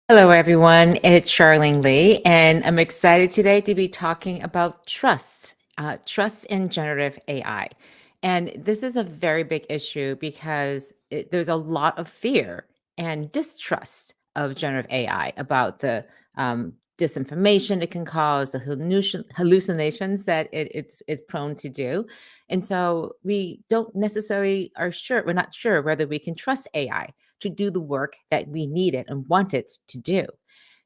Hello, everyone. It's Charlene Lee, and I'm excited today to be talking about trust in generative AI. And this is a very big issue because there's a lot of fear and distrust of generative AI about the disinformation it can cause, the hallucinations that it's prone to do. And so we don't necessarily we're not sure whether we can trust AI to do the work that we need it and want it to do.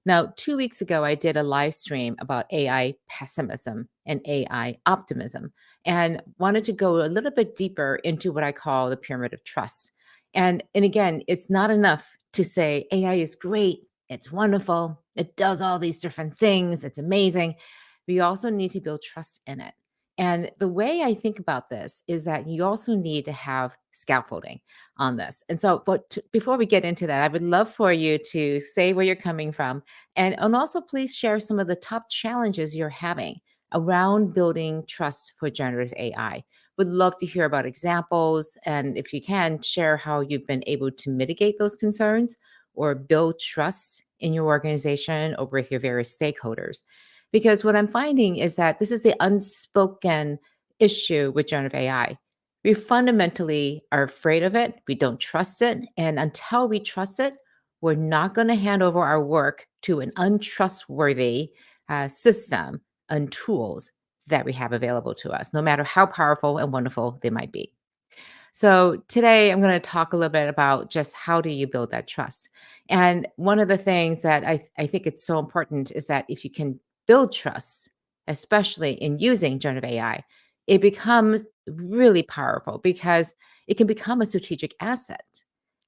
Now, 2 weeks ago, I did a live stream about AI pessimism and AI optimism and wanted to go a little bit deeper into what I call the pyramid of trust. And again, it's not enough to say AI is great, it's wonderful, it does all these different things, it's amazing. We also need to build trust in it. And the way I think about this is that you also need to have scaffolding on this. And so, before we get into that, I would love for you to say where you're coming from and also please share some of the top challenges you're having around building trust for generative AI. Would love to hear about examples. And if you can, share how you've been able to mitigate those concerns or build trust in your organization or with your various stakeholders. Because what I'm finding is that this is the unspoken issue with generative AI. We fundamentally are afraid of it. We don't trust it. And until we trust it, we're not going to hand over our work to an untrustworthy system and tools that we have available to us, no matter how powerful and wonderful they might be. So today I'm going to talk a little bit about just how do you build that trust. And one of the things that I think it's so important is that if you can build trust, especially in using generative AI, it becomes really powerful because it can become a strategic asset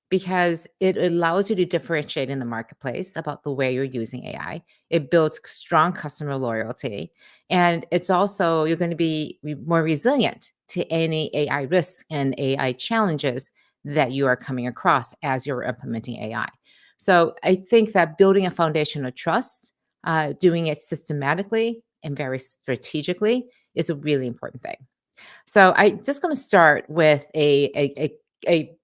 because it allows you to differentiate in the marketplace about the way you're using AI. It builds strong customer loyalty. And it's also, you're going to be more resilient to any AI risks and AI challenges that you are coming across as you're implementing AI. So I think that building a foundation of trust, doing it systematically and very strategically is a really important thing. So I just going to start with a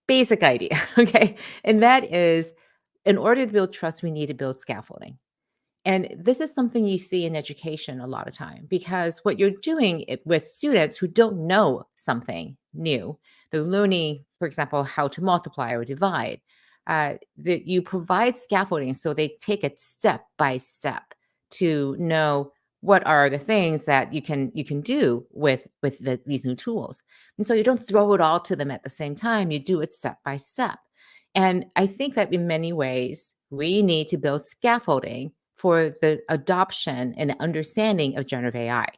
basic idea, okay? And that is, in order to build trust, we need to build scaffolding. And this is something you see in education a lot of time because what you're doing with students who don't know something new, they're learning, for example, how to multiply or divide. That you provide scaffolding so they take it step by step to know what are the things that you can do with these new tools. And so you don't throw it all to them at the same time. You do it step by step. And I think that in many ways we need to build scaffolding for the adoption and understanding of generative AI.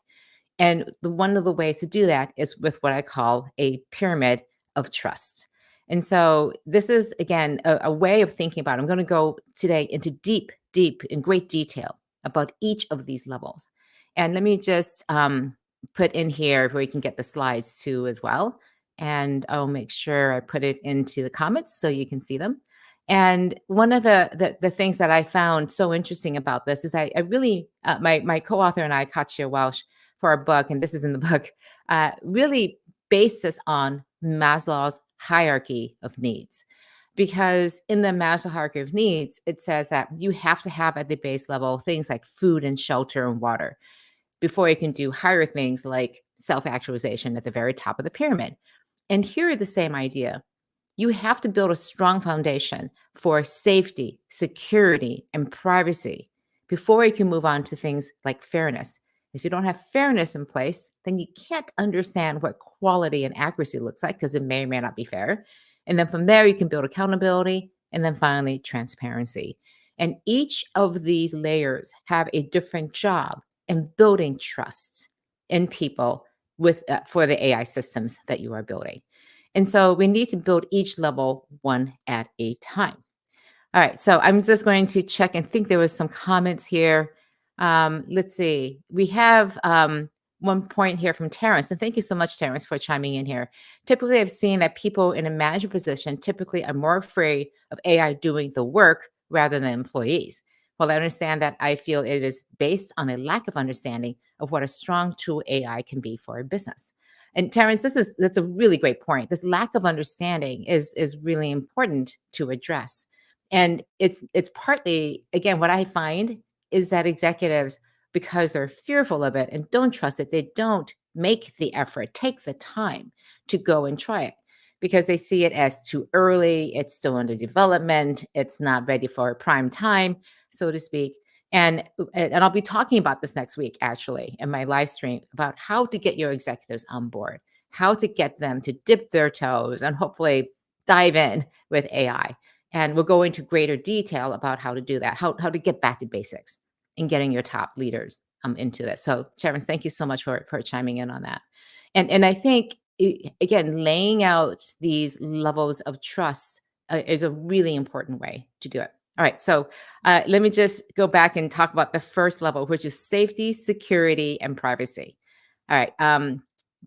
And one of the ways to do that is with what I call a pyramid of trust. And so this is, again, a way of thinking about it. I'm going to go today into deep, in great detail about each of these levels. And let me just put in here where you can get the slides too as well. And I'll make sure I put it into the comments so you can see them. And one of the things that I found so interesting about this is I really my co-author and I, Katya Welsh, for our book, and this is in the book, really based this on Maslow's hierarchy of needs. Because in the Maslow hierarchy of needs, it says that you have to have at the base level things like food and shelter and water before you can do higher things like self actualization at the very top of the pyramid. And here are the same idea. You have to build a strong foundation for safety, security, and privacy before you can move on to things like fairness. If you don't have fairness in place, then you can't understand what quality and accuracy looks like because it may or may not be fair. And then from there, you can build accountability and then finally transparency. And each of these layers have a different job in building trust in people for the AI systems that you are building. And so we need to build each level one at a time. All right, so I'm just going to check and think there was some comments here. Let's see. We have one point here from Terrence, and thank you so much, Terrence, for chiming in here. Typically, I've seen that people in a management position typically are more afraid of AI doing the work rather than employees. Well, I understand that I feel it is based on a lack of understanding of what a strong tool AI can be for a business. And Terrence, that's a really great point. This lack of understanding is really important to address. And it's partly, again, what I find is that executives, because they're fearful of it and don't trust it, they don't make the effort, take the time to go and try it because they see it as too early, it's still under development, it's not ready for prime time, so to speak. And I'll be talking about this next week actually in my live stream about how to get your executives on board, how to get them to dip their toes and hopefully dive in with AI. And we'll go into greater detail about how to do that, how to get back to basics and getting your top leaders into this. So, Terrence, thank you so much for chiming in on that. And I think again, laying out these levels of trust is a really important way to do it. All right, so let me just go back and talk about the first level, which is safety, security, and privacy. All right.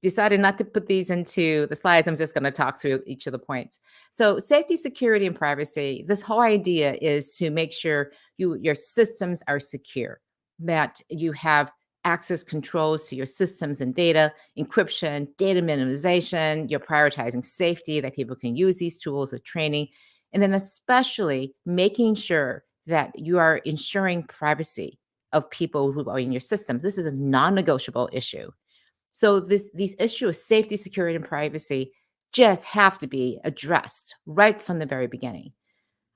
Decided not to put these into the slides. I'm just going to talk through each of the points. So, safety, security, and privacy. This whole idea is to make sure your systems are secure, that you have access controls to your systems and data, encryption, data minimization. You're prioritizing safety, that people can use these tools with training, and then especially making sure that you are ensuring privacy of people who are in your system. This is a non-negotiable issue. So these issues of safety, security, and privacy just have to be addressed right from the very beginning.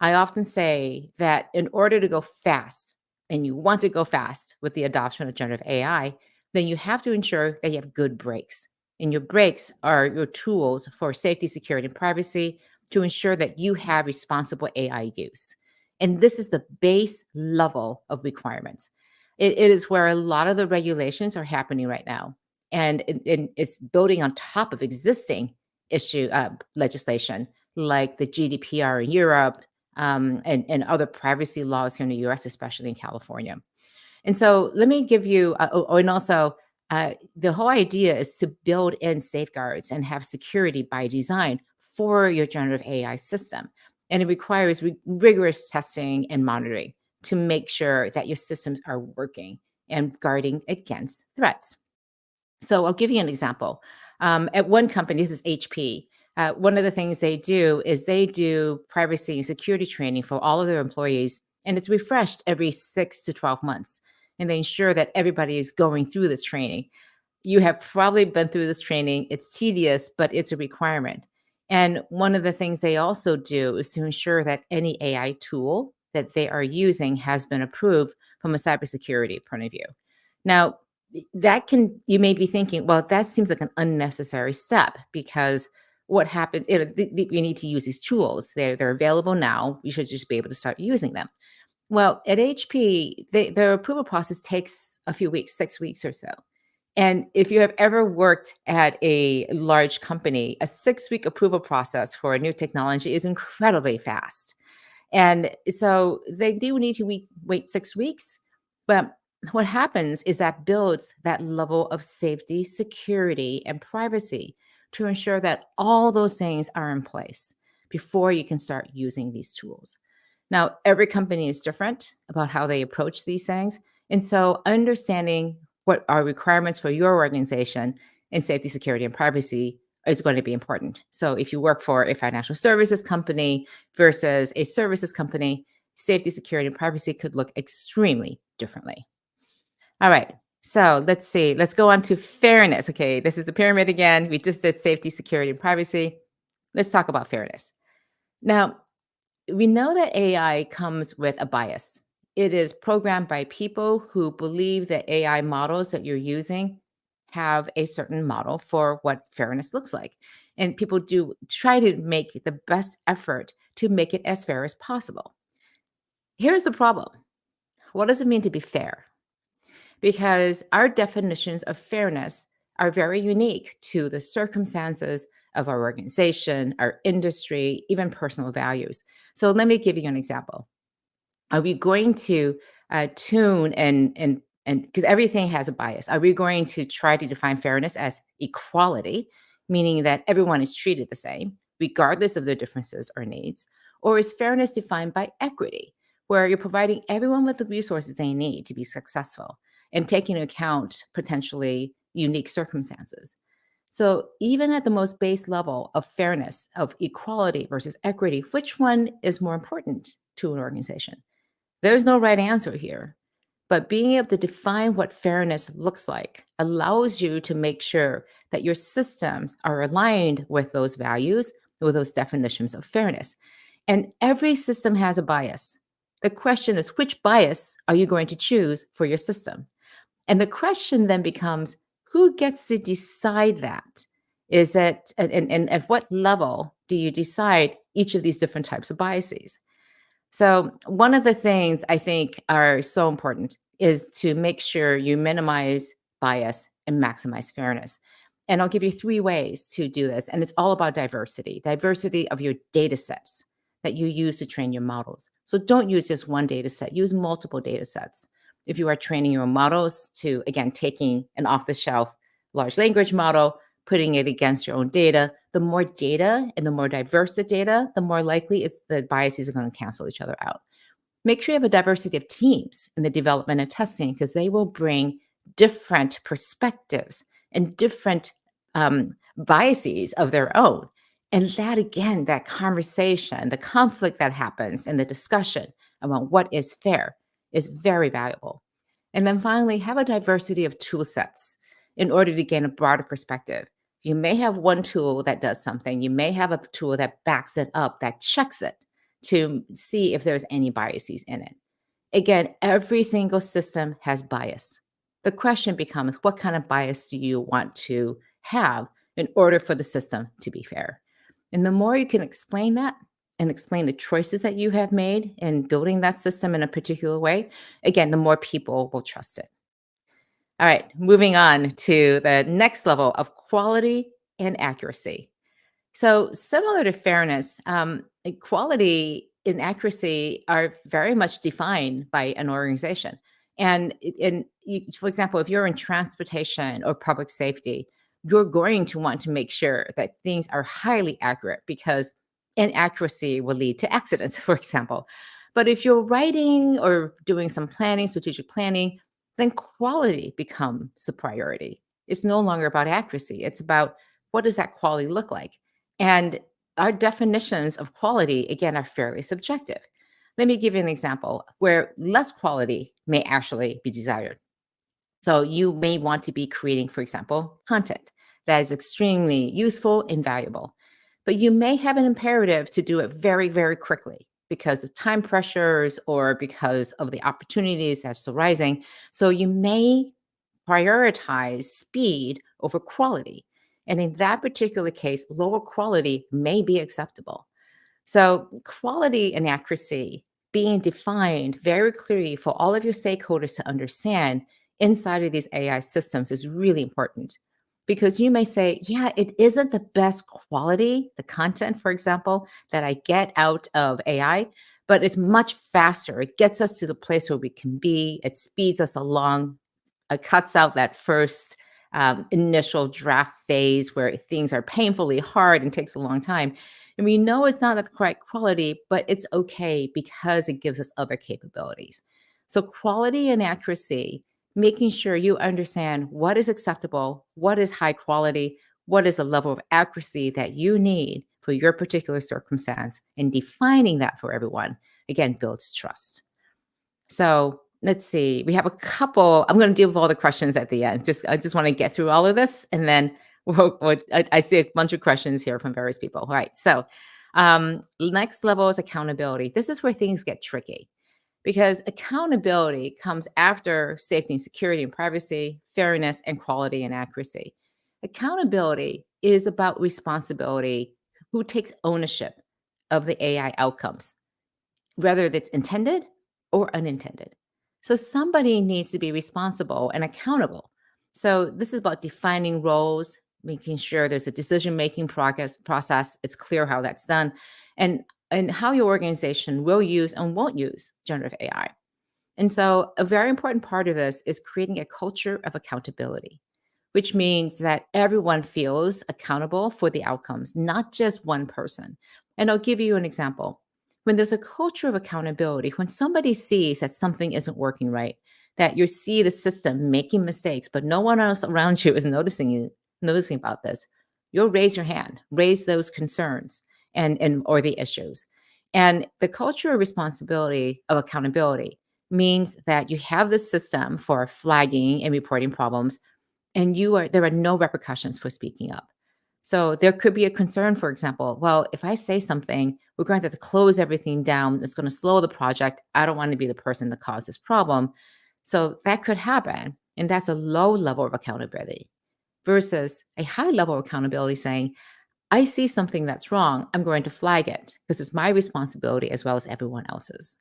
I often say that in order to go fast, and you want to go fast with the adoption of generative AI, then you have to ensure that you have good breaks. And your breaks are your tools for safety, security, and privacy to ensure that you have responsible AI use. And this is the base level of requirements. It is where a lot of the regulations are happening right now. And it's building on top of existing issue legislation like the GDPR in Europe, and other privacy laws here in the US, especially in California. And so let me give you, and also the whole idea is to build in safeguards and have security by design for your generative AI system. And it requires rigorous testing and monitoring to make sure that your systems are working and guarding against threats. So I'll give you an example. At one company, this is HP. One of the things they do is they do privacy and security training for all of their employees, and it's refreshed every 6 to 12 months. And they ensure that everybody is going through this training. You have probably been through this training. It's tedious, but it's a requirement. And one of the things they also do is to ensure that any AI tool that they are using has been approved from a cybersecurity point of view. Now, that can, you may be thinking, well, that seems like an unnecessary step because what happens, you need to use these tools. They're available now. You should just be able to start using them. Well, at HP, their approval process takes a few weeks, 6 weeks or so. And if you have ever worked at a large company, a 6 week approval process for a new technology is incredibly fast. And so they do need to wait 6 weeks. But what happens is that builds that level of safety, security, and privacy to ensure that all those things are in place before you can start using these tools. Now, every company is different about how they approach these things. And so understanding what are requirements for your organization in safety, security, and privacy is going to be important. So if you work for a financial services company versus a services company, safety, security, and privacy could look extremely differently. All right. So let's see. Let's go on to fairness. Okay. This is the pyramid again. We just did safety, security, and privacy. Let's talk about fairness. Now, we know that AI comes with a bias. It is programmed by people who believe that AI models that you're using have a certain model for what fairness looks like. And people do try to make the best effort to make it as fair as possible. Here's the problem. What does it mean to be fair? Because our definitions of fairness are very unique to the circumstances of our organization, our industry, even personal values. So let me give you an example. Are we going to tune and because everything has a bias? Are we going to try to define fairness as equality, meaning that everyone is treated the same, regardless of their differences or needs? Or is fairness defined by equity, where you're providing everyone with the resources they need to be successful and taking into account potentially unique circumstances? So, even at the most base level of fairness, of equality versus equity, which one is more important? to an organization. There's no right answer here. But being able to define what fairness looks like allows you to make sure that your systems are aligned with those values, with those definitions of fairness. And every system has a bias. The question is, which bias are you going to choose for your system? And the question then becomes, who gets to decide that? Is it, and at what level do you decide each of these different types of biases? So, one of the things I think are so important is to make sure you minimize bias and maximize fairness. And I'll give you three ways to do this. And it's all about diversity of your data sets that you use to train your models. So, don't use just one data set, use multiple data sets. If you are training your models to, again, taking an off the shelf large language model, putting it against your own data, the more data and the more diverse the data, the more likely it's the biases are going to cancel each other out. Make sure you have a diversity of teams in the development and testing because they will bring different perspectives and different biases of their own. And that, again, that conversation, the conflict that happens and the discussion about what is fair is very valuable. And then finally, have a diversity of tool sets in order to gain a broader perspective. You may have one tool that does something. You may have a tool that backs it up, that checks it to see if there's any biases in it. Again, every single system has bias. The question becomes, what kind of bias do you want to have in order for the system to be fair? And the more you can explain that and explain the choices that you have made in building that system in a particular way, again, the more people will trust it. All right, moving on to the next level of quality and accuracy. So, similar to fairness, equality and accuracy are very much defined by an organization. For example, if you're in transportation or public safety, you're going to want to make sure that things are highly accurate because inaccuracy will lead to accidents, for example. But if you're writing or doing some planning, strategic planning, then quality becomes the priority. It's no longer about accuracy. It's about what does that quality look like? And our definitions of quality, again, are fairly subjective. Let me give you an example where less quality may actually be desired. So you may want to be creating, for example, content that is extremely useful and valuable, but you may have an imperative to do it very, very quickly because of time pressures or because of the opportunities that's arising. So you may prioritize speed over quality. And in that particular case, lower quality may be acceptable. So, quality and accuracy being defined very clearly for all of your stakeholders to understand inside of these AI systems is really important because you may say, yeah, it isn't the best quality, the content, for example, that I get out of AI, but it's much faster. It gets us to the place where we can be, it speeds us along, cuts out that first initial draft phase where things are painfully hard and takes a long time. And we know it's not the correct quality, but it's okay because it gives us other capabilities. So, quality and accuracy, making sure you understand what is acceptable, what is high quality, what is the level of accuracy that you need for your particular circumstance, and defining that for everyone, again, builds trust. So let's see. We have a couple. I'm going to deal with all the questions at the end. I just want to get through all of this, and then I see a bunch of questions here from various people. All right. So next level is accountability. This is where things get tricky because accountability comes after safety and security and privacy, fairness, and quality and accuracy. Accountability is about responsibility. Who takes ownership of the AI outcomes? Whether that's intended or unintended. So somebody needs to be responsible and accountable. So this is about defining roles, making sure there's a decision-making process. It's clear how that's done, and how your organization will use and won't use generative AI. And so a very important part of this is creating a culture of accountability, which means that everyone feels accountable for the outcomes, not just one person. And I'll give you an example. When there's a culture of accountability, when somebody sees that something isn't working right, that you see the system making mistakes, but no one else around you is noticing about this, you'll raise your hand, raise those concerns and or the issues. And the culture of responsibility of accountability means that you have this system for flagging and reporting problems, and there are no repercussions for speaking up. So there could be a concern, for example, well, if I say something, we're going to have to close everything down. It's going to slow the project. I don't want to be the person that caused this problem. So that could happen. And that's a low level of accountability versus a high level of accountability saying, I see something that's wrong. I'm going to flag it because it's my responsibility as well as everyone else's.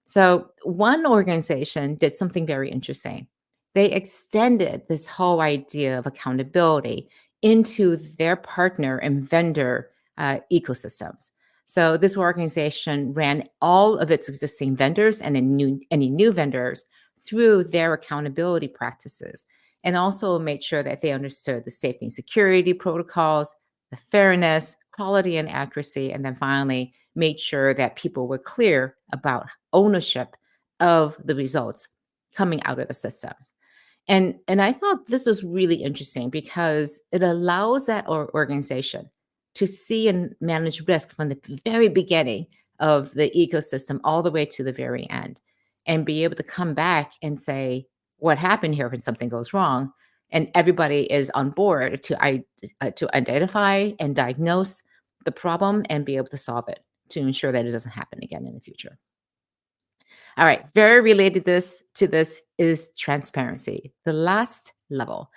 So, one organization did something very interesting. They extended this whole idea of accountability into their partner and vendor ecosystems. So, this organization ran all of its existing vendors and any new vendors through their accountability practices and also made sure that they understood the safety and security protocols, the fairness, quality, and accuracy, and then finally made sure that people were clear about ownership of the results coming out of the systems. And I thought this was really interesting because it allows that organization to see and manage risk from the very beginning of the ecosystem all the way to the very end and be able to come back and say what happened here when something goes wrong, and everybody is on board to identify and diagnose the problem and be able to solve it to ensure that it doesn't happen again in the future. All right, very related to this is transparency, the last level.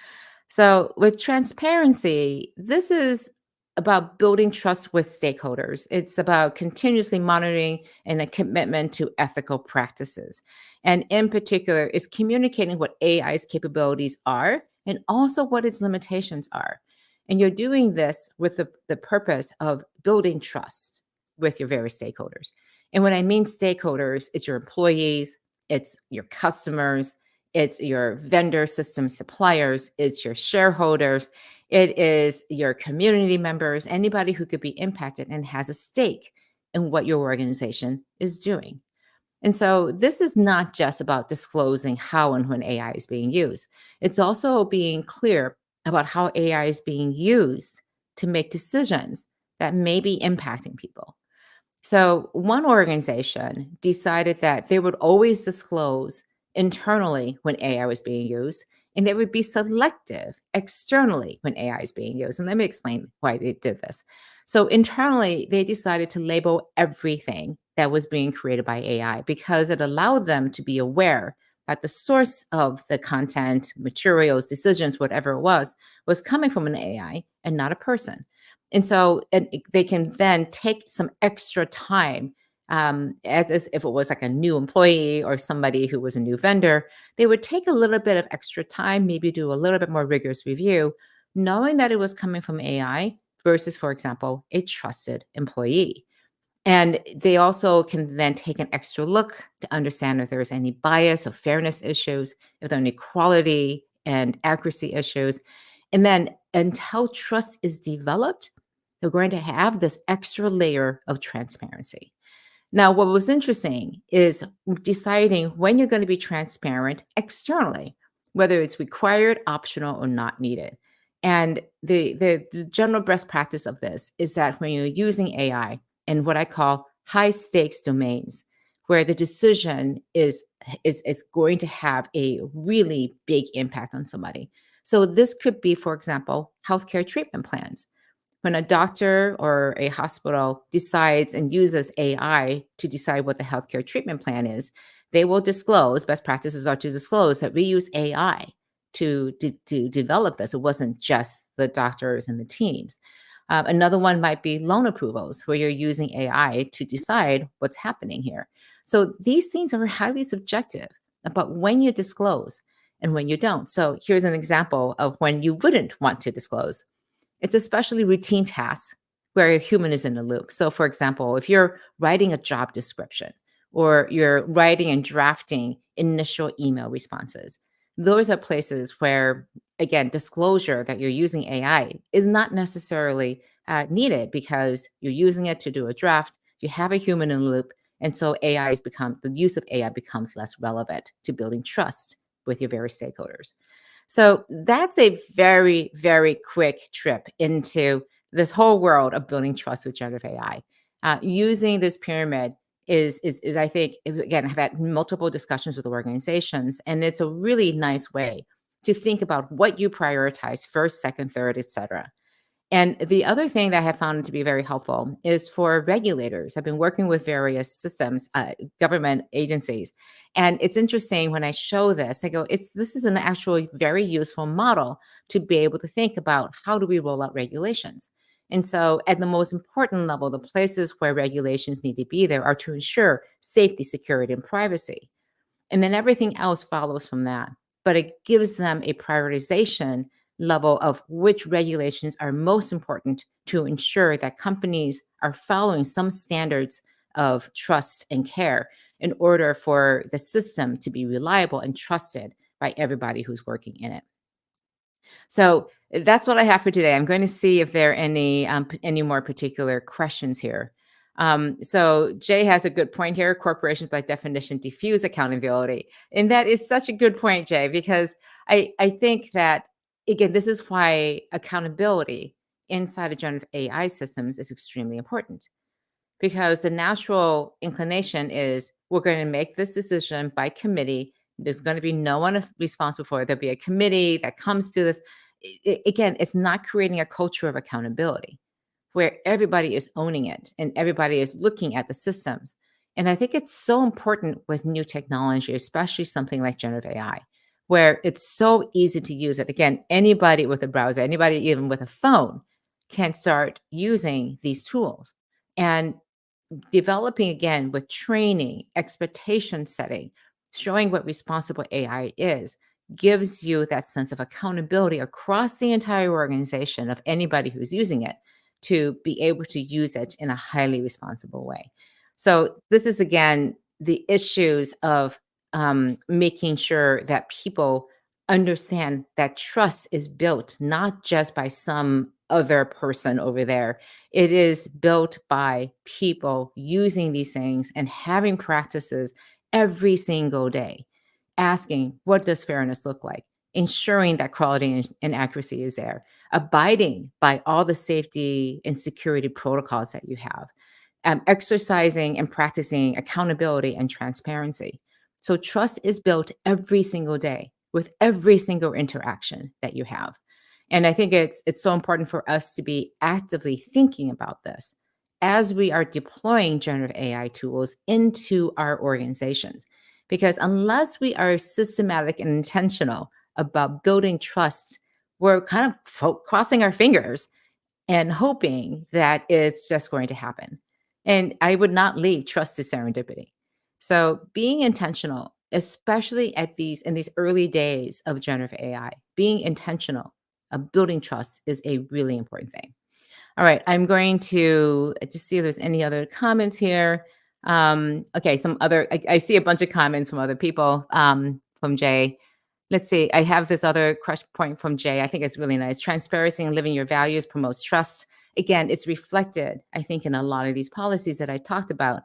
So, with transparency, this is about building trust with stakeholders. It's about continuously monitoring and a commitment to ethical practices. And in particular, is communicating what AI's capabilities are and also what its limitations are. And you're doing this with the purpose of building trust with your various stakeholders. And when I mean stakeholders, it's your employees, it's your customers, it's your vendor system suppliers, it's your shareholders, it is your community members, anybody who could be impacted and has a stake in what your organization is doing. And so this is not just about disclosing how and when AI is being used. It's also being clear about how AI is being used to make decisions that may be impacting people. So, one organization decided that they would always disclose internally when AI was being used, and they would be selective externally when AI is being used. And let me explain why they did this. So, internally, they decided to label everything that was being created by AI because it allowed them to be aware that the source of the content, materials, decisions, whatever it was coming from an AI and not a person. And so they can then take some extra time, as if it was like a new employee or somebody who was a new vendor. They would take a little bit of extra time, maybe do a little bit more rigorous review, knowing that it was coming from AI versus, for example, a trusted employee. And they also can then take an extra look to understand if there's any bias or fairness issues, if there are any quality and accuracy issues. And then until trust is developed, they're going to have this extra layer of transparency. Now, what was interesting is deciding when you're going to be transparent externally, whether it's required, optional, or not needed. And the general best practice of this is that when you're using AI in what I call high stakes domains, where the decision is going to have a really big impact on somebody. So this could be, for example, healthcare treatment plans when a doctor or a hospital decides and uses AI to decide what the healthcare treatment plan is, they will disclose, best practices are to disclose that we use AI to develop this. It wasn't just the doctors and the teams. Another one might be loan approvals, where you're using AI to decide what's happening here. So these things are highly subjective about when you disclose and when you don't. So here's an example of when you wouldn't want to disclose. It's especially routine tasks where a human is in the loop. So, for example, if you're writing a job description or you're writing and drafting initial email responses, those are places where, again, disclosure that you're using AI is not necessarily needed because you're using it to do a draft. You have a human in the loop. And so the use of AI becomes less relevant to building trust with your various stakeholders. So that's a very, very quick trip into this whole world of building trust with generative AI. Using this pyramid is I think again, I've had multiple discussions with organizations, and it's a really nice way to think about what you prioritize first, second, third, etc. And the other thing that I have found to be very helpful is for regulators. I've been working with various systems, government agencies, and it's interesting when I show this. I go, "It's this is an actually very useful model to be able to think about how do we roll out regulations." And so, at the most important level, the places where regulations need to be there are to ensure safety, security, and privacy. And then everything else follows from that. But it gives them a prioritization level of which regulations are most important to ensure that companies are following some standards of trust and care in order for the system to be reliable and trusted by everybody who's working in it. So that's what I have for today. I'm going to see if there are any more particular questions here. So Jay has a good point here. Corporations, by definition, diffuse accountability, and that is such a good point, Jay, because I think that again, this is why accountability inside of generative AI systems is extremely important because the natural inclination is we're going to make this decision by committee. There's going to be no one responsible for it. There'll be a committee that comes to this. Again, it's not creating a culture of accountability where everybody is owning it and everybody is looking at the systems. And I think it's so important with new technology, especially something like generative AI, where it's so easy to use it. Again, anybody with a browser, anybody even with a phone can start using these tools. And developing again with training, expectation setting, showing what responsible AI is, gives you that sense of accountability across the entire organization of anybody who's using it to be able to use it in a highly responsible way. So, this is again the issues of making sure that people understand that trust is built not just by some other person over there. It is built by people using these things and having practices every single day, asking, what does fairness look like? Ensuring that quality and accuracy is there, abiding by all the safety and security protocols that you have, exercising and practicing accountability and transparency. So, trust is built every single day with every single interaction that you have. And I think it's so important for us to be actively thinking about this as we are deploying generative AI tools into our organizations. Because unless we are systematic and intentional about building trust, we're kind of crossing our fingers and hoping that it's just going to happen. And I would not leave trust to serendipity. So being intentional, especially at these in these early days of generative AI, being intentional of building trust is a really important thing. All right, I'm going to just see if there's any other comments here. Okay, some other I see a bunch of comments from other people. From Jay. Let's see. I have this other crush point from Jay. I think it's really nice. Transparency and living your values promotes trust. Again, it's reflected, I think, in a lot of these policies that I talked about.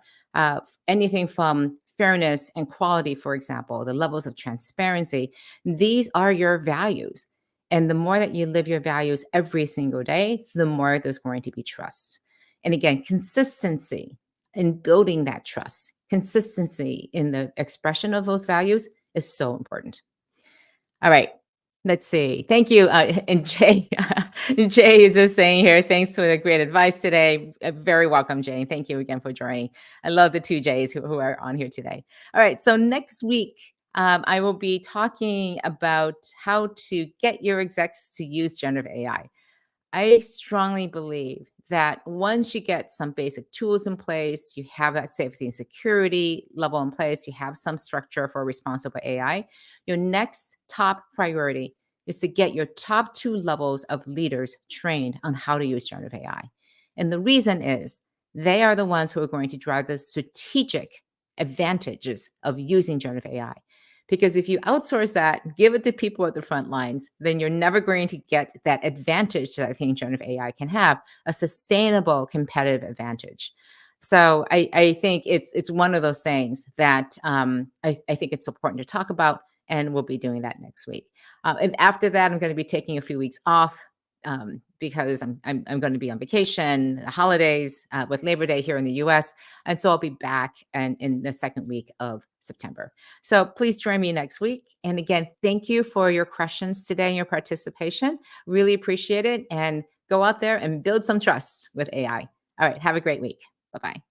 Anything from fairness and quality, for example, the levels of transparency. These are your values. And the more that you live your values every single day, the more there's going to be trust. And again, consistency in building that trust, consistency in the expression of those values is so important. All right. Let's see. Thank you. And Jay, Jay is just saying here, thanks for the great advice today. Very welcome, Jay. Thank you again for joining. I love the two Jays who are on here today. All right. So next week, I will be talking about how to get your execs to use generative AI. I strongly believe that once you get some basic tools in place, you have that safety and security level in place, you have some structure for responsible AI, your next top priority is to get your top two levels of leaders trained on how to use generative AI. And the reason is they are the ones who are going to drive the strategic advantages of using generative AI. Because if you outsource that, give it to people at the front lines, then you're never going to get that advantage that I think generative AI can have, a sustainable competitive advantage. So I think it's one of those things that I think it's important to talk about, and we'll be doing that next week. And after that, I'm going to be taking a few weeks off. because I'm going to be on vacation, the holidays with Labor Day here in the U.S., and so I'll be back and in the second week of September. So please join me next week. And again, thank you for your questions today and your participation. Really appreciate it. And go out there and build some trust with AI. All right, have a great week. Bye bye.